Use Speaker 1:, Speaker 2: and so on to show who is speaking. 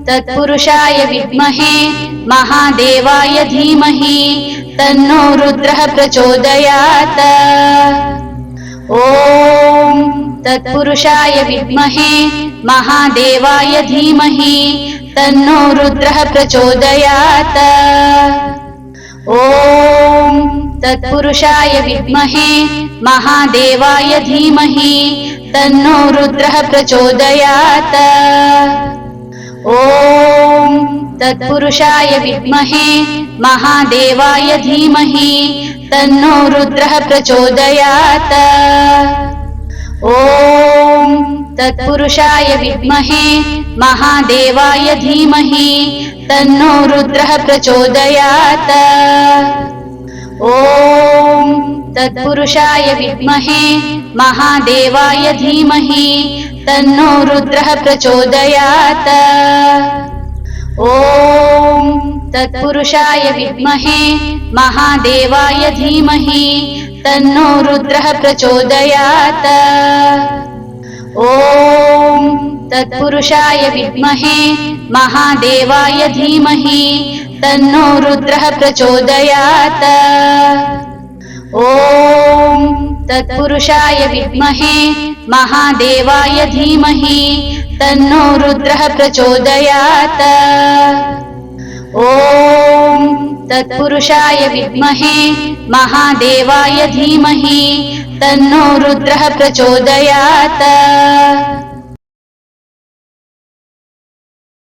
Speaker 1: तत्पुरुषाय विद्महे महादेवाय धीमहि तन्नो रुद्रः प्रचोदयात्। ॐ तत्पुरुषाय विद्महे महादेवाय धीमहि तन्नो रुद्रः प्रचोदयात्। ॐ तत्पुरुषाय विद्महे महादेवाय धीमहि तन्नो रुद्रः प्रचोदयात्। ॐ तत्पुरुषाय विद्महे महादेवाय धीमहि तन्नो रुद्रः प्रचोदयात्। ॐ तत्पुरुषाय विद्महे महादेवाय धीमहि तन्नो रुद्रः प्रचोदयात्। ॐ तत्पुरुषाय विद्महे महादेवाय धीमहि तन्नो रुद्रः प्रचोदयात्। ॐ तत्पुरुषाय विद्महे महादेवाय धीमहि तन्नो रुद्रः प्रचोदयात्। ॐ तत्पुरुषाय विद्महे महादेवाय धीमहि तन्नो रुद्रः प्रचोदयात्। ॐ तत्पुरुषाय विद्महे महादेवाय धीमहि तन्नो रुद्रः प्रचोदयात्। ॐ तत्पुरुषाय विद्महे महादेवाय धीमहि तन्नो रुद्रः प्रचोदयात्।